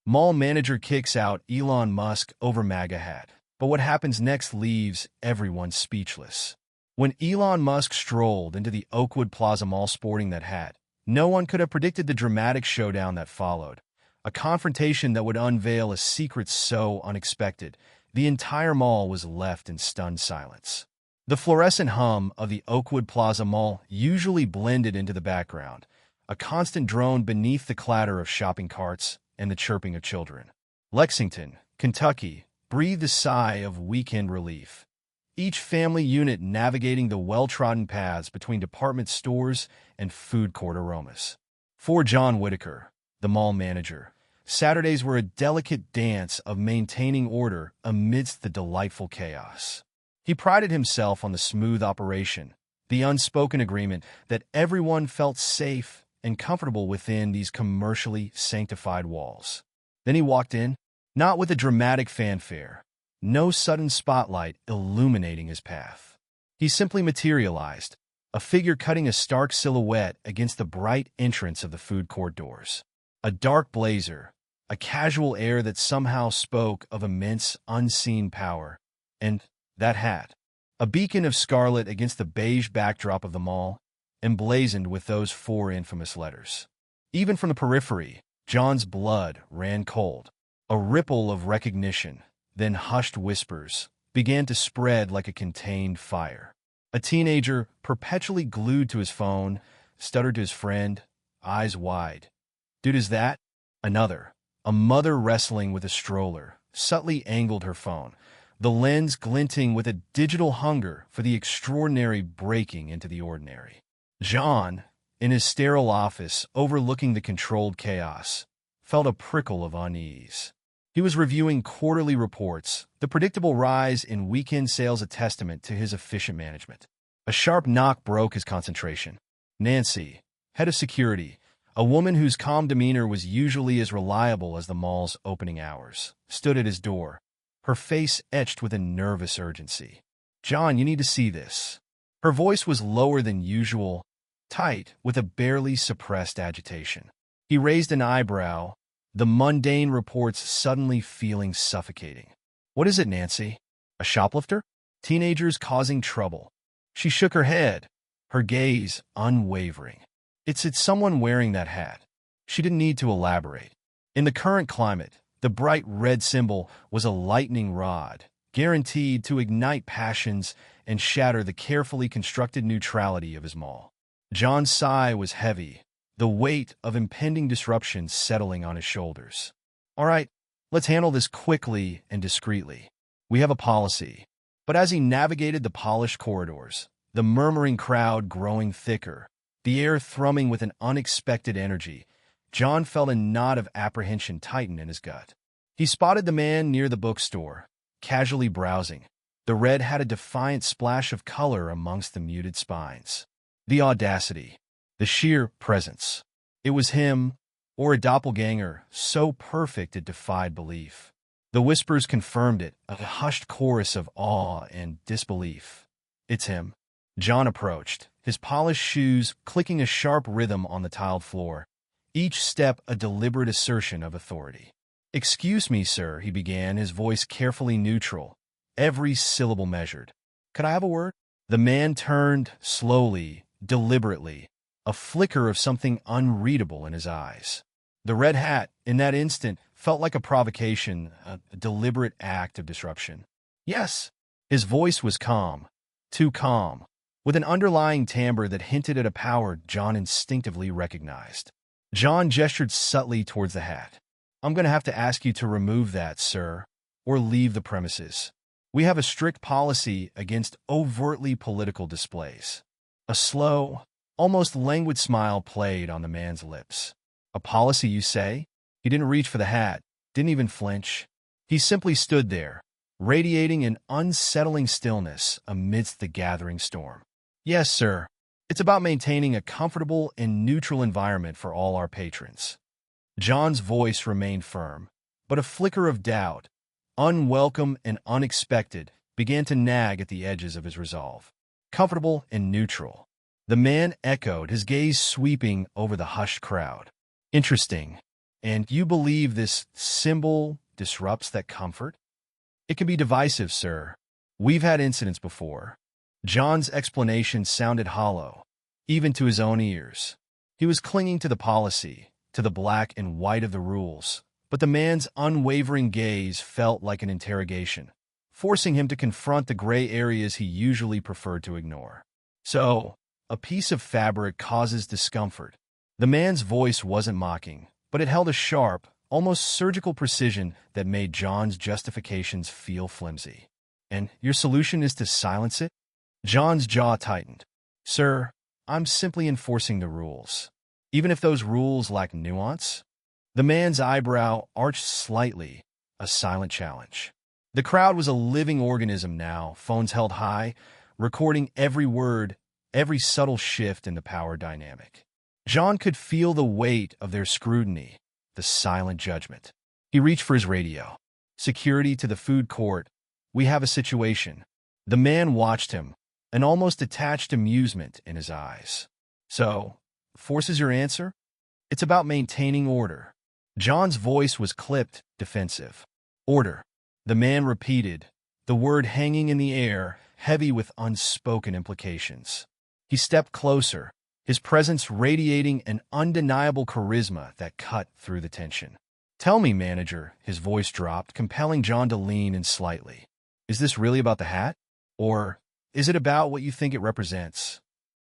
Mall manager kicks out Elon Musk over MAGA hat. But what happens next leaves everyone speechless. When Elon Musk strolled into the Oakwood Plaza Mall sporting that hat, no one could have predicted the dramatic showdown that followed. A confrontation that would unveil a secret so unexpected, the entire mall was left in stunned silence. The fluorescent hum of the Oakwood Plaza Mall usually blended into the background, a constant drone beneath the clatter of shopping carts and the chirping of children. Lexington, Kentucky, breathed a sigh of weekend relief. Each family unit navigating the well-trodden paths between department stores and food court aromas. For John Whitaker, the mall manager, Saturdays were a delicate dance of maintaining order amidst the delightful chaos. He prided himself on the smooth operation, the unspoken agreement that everyone felt safe and comfortable within these commercially sanctified walls. Then he walked in, not with a dramatic fanfare, no sudden spotlight illuminating his path. He simply materialized, a figure cutting a stark silhouette against the bright entrance of the food court doors. A dark blazer, a casual air that somehow spoke of immense unseen power, and that hat, a beacon of scarlet against the beige backdrop of the mall, emblazoned with those 4 infamous letters. Even from the periphery, John's blood ran cold. A ripple of recognition, then hushed whispers, began to spread like a contained fire. A teenager, perpetually glued to his phone, stuttered to his friend, eyes wide. "Dude, is that?" Another, a mother wrestling with a stroller, subtly angled her phone, the lens glinting with a digital hunger for the extraordinary breaking into the ordinary. John, in his sterile office overlooking the controlled chaos, felt a prickle of unease. He was reviewing quarterly reports, the predictable rise in weekend sales a testament to his efficient management. A sharp knock broke his concentration. Nancy, head of security, a woman whose calm demeanor was usually as reliable as the mall's opening hours, stood at his door, her face etched with a nervous urgency. "John, you need to see this." Her voice was lower than usual, tight, with a barely suppressed agitation. He raised an eyebrow, the mundane reports suddenly feeling suffocating. "What is it, Nancy? A shoplifter? Teenagers causing trouble?" She shook her head, her gaze unwavering. It's someone wearing that hat." She didn't need to elaborate. In the current climate, the bright red symbol was a lightning rod, guaranteed to ignite passions and shatter the carefully constructed neutrality of his mall. John's sigh was heavy, the weight of impending disruption settling on his shoulders. "All right, let's handle this quickly and discreetly. We have a policy." But as he navigated the polished corridors, the murmuring crowd growing thicker, the air thrumming with an unexpected energy, John felt a knot of apprehension tighten in his gut. He spotted the man near the bookstore, casually browsing. The red had a defiant splash of color amongst the muted spines. The audacity, the sheer presence. It was him, or a doppelganger, so perfect it defied belief. The whispers confirmed it, a hushed chorus of awe and disbelief. "It's him." John approached, his polished shoes clicking a sharp rhythm on the tiled floor, each step a deliberate assertion of authority. "Excuse me, sir," he began, his voice carefully neutral, every syllable measured. "Could I have a word?" The man turned, slowly, deliberately, a flicker of something unreadable in his eyes. The red hat, in that instant, felt like a provocation, a deliberate act of disruption. "Yes." His voice was calm, too calm, with an underlying timbre that hinted at a power John instinctively recognized. John gestured subtly towards the hat. "I'm going to have to ask you to remove that, sir, or leave the premises. We have a strict policy against overtly political displays." A slow, almost languid smile played on the man's lips. "A policy, you say?" He didn't reach for the hat, didn't even flinch. He simply stood there, radiating an unsettling stillness amidst the gathering storm. "Yes, sir. It's about maintaining a comfortable and neutral environment for all our patrons." John's voice remained firm, but a flicker of doubt, unwelcome and unexpected, began to nag at the edges of his resolve. "Comfortable and neutral." The man echoed, his gaze sweeping over the hushed crowd. "Interesting. And you believe this symbol disrupts that comfort? It can be divisive, sir. We've had incidents before. John's explanation sounded hollow, even to his own ears. He was clinging to the policy, to the black and white of the rules, but the man's unwavering gaze felt like an interrogation, forcing him to confront the gray areas he usually preferred to ignore. So, a piece of fabric causes discomfort. The man's voice wasn't mocking, but it held a sharp, almost surgical precision that made John's justifications feel flimsy. And your solution is to silence it? John's jaw tightened. Sir, I'm simply enforcing the rules. Even if those rules lack nuance? The man's eyebrow arched slightly, a silent challenge. The crowd was a living organism now, phones held high, recording every word, every subtle shift in the power dynamic. John could feel the weight of their scrutiny, the silent judgment. He reached for his radio. Security to the food court. We have a situation. The man watched him, an almost detached amusement in his eyes. So, force is your answer? It's about maintaining order. John's voice was clipped, defensive. Order. The man repeated, the word hanging in the air, heavy with unspoken implications. He stepped closer, his presence radiating an undeniable charisma that cut through the tension. Tell me, manager, his voice dropped, compelling John to lean in slightly. Is this really about the hat? Or is it about what you think it represents?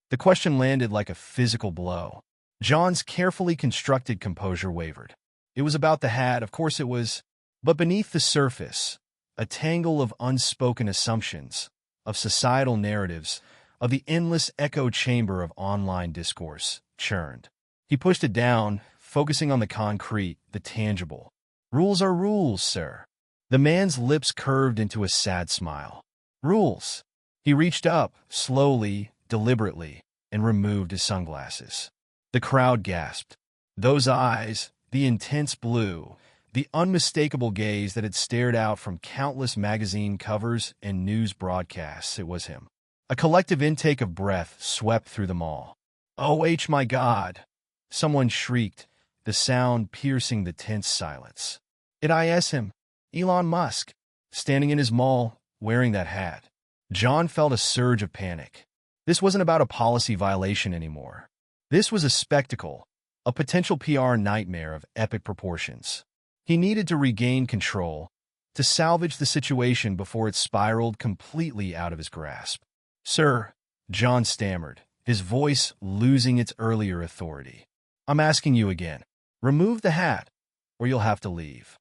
The question landed like a physical blow. John's carefully constructed composure wavered. It was about the hat, of course it was, but beneath the surface, a tangle of unspoken assumptions, of societal narratives, of the endless echo chamber of online discourse, churned. He pushed it down, focusing on the concrete, the tangible. Rules are rules, sir. The man's lips curved into a sad smile. Rules. He reached up, slowly, deliberately, and removed his sunglasses. The crowd gasped. Those eyes, the intense blue, the unmistakable gaze that had stared out from countless magazine covers and news broadcasts, it was him. A collective intake of breath swept through them all. "Oh, my God!" Someone shrieked, the sound piercing the tense silence. It is him, Elon Musk, standing in his mall, wearing that hat. John felt a surge of panic. This wasn't about a policy violation anymore. This was a spectacle, a potential PR nightmare of epic proportions. He needed to regain control, to salvage the situation before it spiraled completely out of his grasp. Sir, John stammered, his voice losing its earlier authority. I'm asking you again. Remove the hat, or you'll have to leave.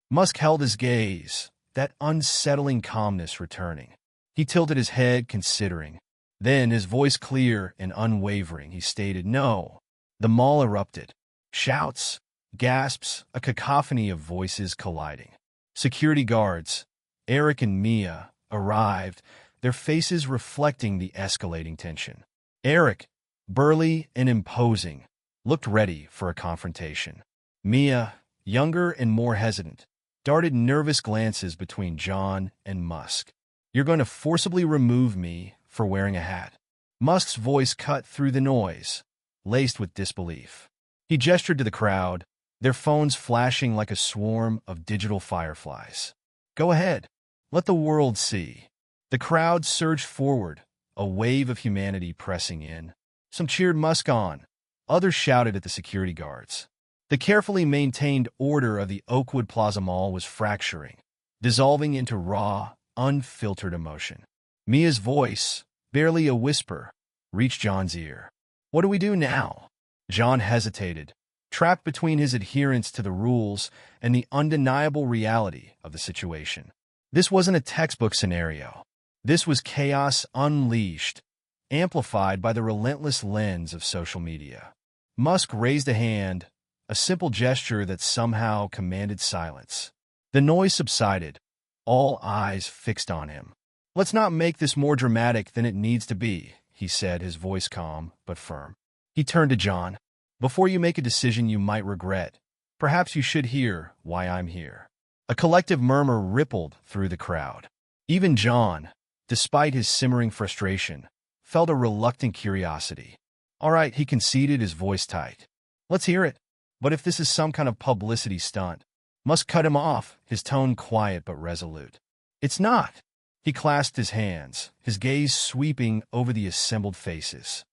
Musk held his gaze, that unsettling calmness returning. He tilted his head, considering. Then, his voice clear and unwavering, he stated, no. The mall erupted. Shouts, gasps, a cacophony of voices colliding. Security guards, Eric and Mia, arrived, their faces reflecting the escalating tension. Eric, burly and imposing, looked ready for a confrontation. Mia, younger and more hesitant, darted nervous glances between John and Musk. You're going to forcibly remove me for wearing a hat. Musk's voice cut through the noise, laced with disbelief. He gestured to the crowd, their phones flashing like a swarm of digital fireflies. Go ahead. Let the world see. The crowd surged forward, a wave of humanity pressing in. Some cheered Musk on. Others shouted at the security guards. The carefully maintained order of the Oakwood Plaza Mall was fracturing, dissolving into raw, unfiltered emotion. Mia's voice, barely a whisper, reached John's ear. What do we do now? John hesitated, trapped between his adherence to the rules and the undeniable reality of the situation. This wasn't a textbook scenario. This was chaos unleashed, amplified by the relentless lens of social media. Musk raised a hand, a simple gesture that somehow commanded silence. The noise subsided, all eyes fixed on him. Let's not make this more dramatic than it needs to be, he said, his voice calm but firm. He turned to John. Before you make a decision you might regret, perhaps you should hear why I'm here. A collective murmur rippled through the crowd. Even John, despite his simmering frustration, felt a reluctant curiosity. All right, he conceded, his voice tight. Let's hear it. But if this is some kind of publicity stunt, Musk cut him off, his tone quiet but resolute. It's not. He clasped his hands, his gaze sweeping over the assembled faces.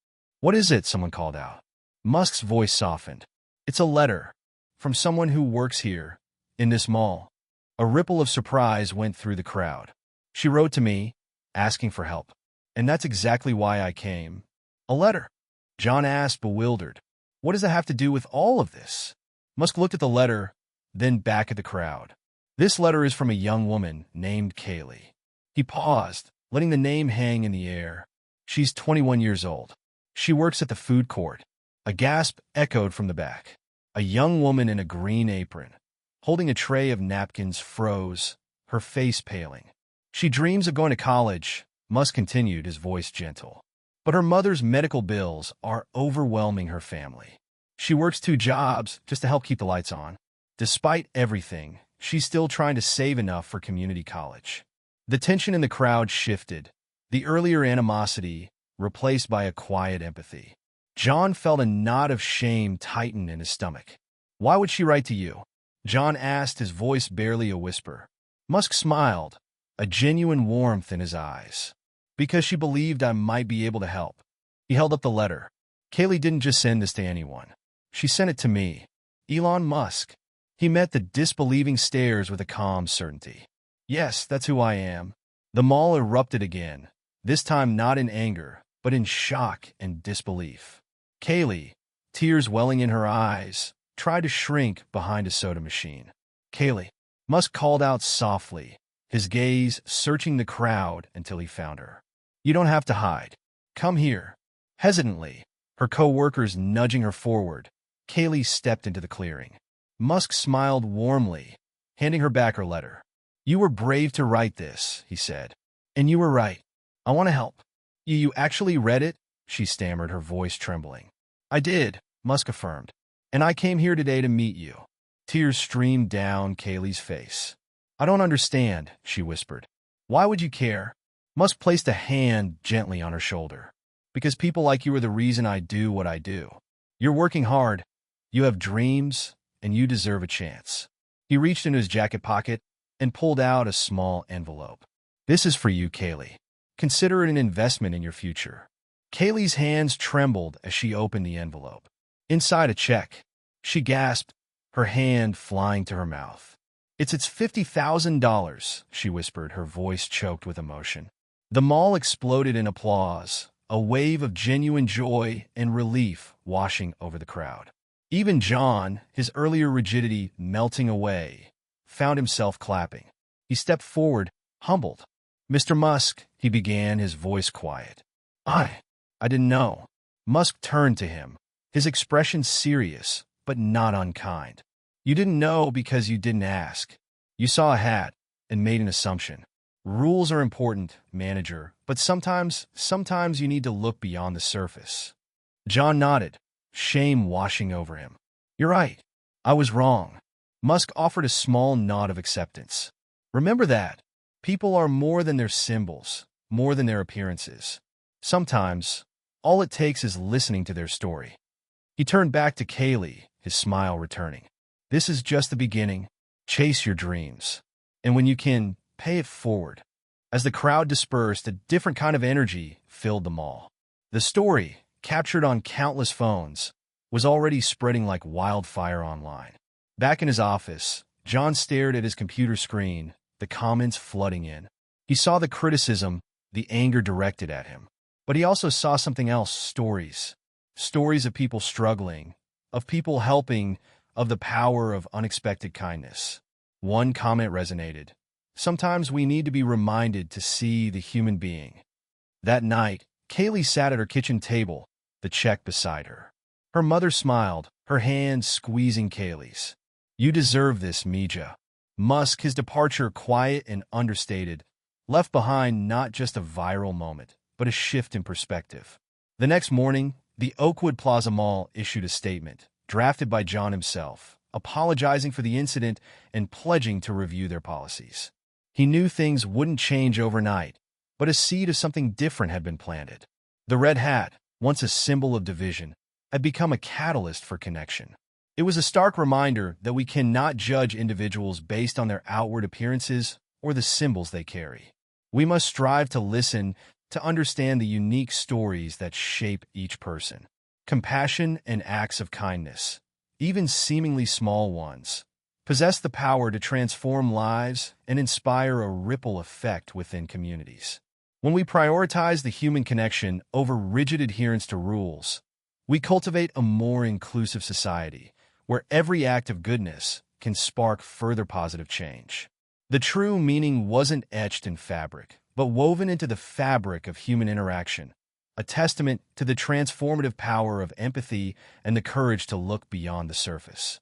What is it? Someone called out. Musk's voice softened. It's a letter. From someone who works here, in this mall. A ripple of surprise went through the crowd. She wrote to me, asking for help. And that's exactly why I came. A letter? John asked, bewildered. What does that have to do with all of this? Musk looked at the letter, then back at the crowd. This letter is from a young woman named Kaylee. He paused, letting the name hang in the air. She's 21 years old. She works at the food court. A gasp echoed from the back. A young woman in a green apron, holding a tray of napkins, froze, her face paling. She dreams of going to college, Musk continued, his voice gentle. But her mother's medical bills are overwhelming her family. She works 2 jobs just to help keep the lights on. Despite everything, she's still trying to save enough for community college. The tension in the crowd shifted, the earlier animosity replaced by a quiet empathy. John felt a knot of shame tighten in his stomach. Why would she write to you? John asked, his voice barely a whisper. Musk smiled, a genuine warmth in his eyes. Because she believed I might be able to help. He held up the letter. Kaylee didn't just send this to anyone. She sent it to me, Elon Musk. He met the disbelieving stares with a calm certainty. Yes, that's who I am. The mall erupted again, this time not in anger, but in shock and disbelief. Kaylee, tears welling in her eyes, tried to shrink behind a soda machine. Kaylee, Musk called out softly, his gaze searching the crowd until he found her. You don't have to hide. Come here. Hesitantly, her co-workers nudging her forward, Kaylee stepped into the clearing. Musk smiled warmly, handing her back her letter. You were brave to write this, he said. And you were right. I want to help. You actually read it? She stammered, her voice trembling. I did, Musk affirmed. And I came here today to meet you. Tears streamed down Kaylee's face. I don't understand, she whispered. Why would you care? Musk placed a hand gently on her shoulder. Because people like you are the reason I do what I do. You're working hard. You have dreams, and you deserve a chance. He reached into his jacket pocket and pulled out a small envelope. This is for you, Kaylee. Consider it an investment in your future. Kaylee's hands trembled as she opened the envelope. Inside a check. She gasped, her hand flying to her mouth. It's $50,000, she whispered, her voice choked with emotion. The mall exploded in applause, a wave of genuine joy and relief washing over the crowd. Even John, his earlier rigidity melting away, found himself clapping. He stepped forward, humbled. Mr. Musk, he began, his voice quiet. I didn't know. Musk turned to him, his expression serious, but not unkind. You didn't know because you didn't ask. You saw a hat and made an assumption. Rules are important, manager, but sometimes you need to look beyond the surface. John nodded, shame washing over him. You're right. I was wrong. Musk offered a small nod of acceptance. Remember that. People are more than their symbols, more than their appearances. Sometimes, all it takes is listening to their story. He turned back to Kaylee, his smile returning. This is just the beginning. Chase your dreams. And when you can, pay it forward. As the crowd dispersed, a different kind of energy filled the mall. The story, captured on countless phones, was already spreading like wildfire online. Back in his office, John stared at his computer screen, the comments flooding in. He saw the criticism, the anger directed at him. But he also saw something else, stories. Stories of people struggling, of people helping, of the power of unexpected kindness. One comment resonated. Sometimes we need to be reminded to see the human being. That night, Kaylee sat at her kitchen table, the check beside her. Her mother smiled, her hand squeezing Kaylee's. You deserve this, Mija. Musk, his departure quiet and understated, left behind not just a viral moment, but a shift in perspective. The next morning, the Oakwood Plaza Mall issued a statement, drafted by John himself, apologizing for the incident and pledging to review their policies. He knew things wouldn't change overnight, but a seed of something different had been planted. The red hat, once a symbol of division, had become a catalyst for connection. It was a stark reminder that we cannot judge individuals based on their outward appearances or the symbols they carry. We must strive to listen, to understand the unique stories that shape each person. Compassion and acts of kindness, even seemingly small ones, possess the power to transform lives and inspire a ripple effect within communities. When we prioritize the human connection over rigid adherence to rules, we cultivate a more inclusive society where every act of goodness can spark further positive change. The true meaning wasn't etched in fabric, but woven into the fabric of human interaction, a testament to the transformative power of empathy and the courage to look beyond the surface.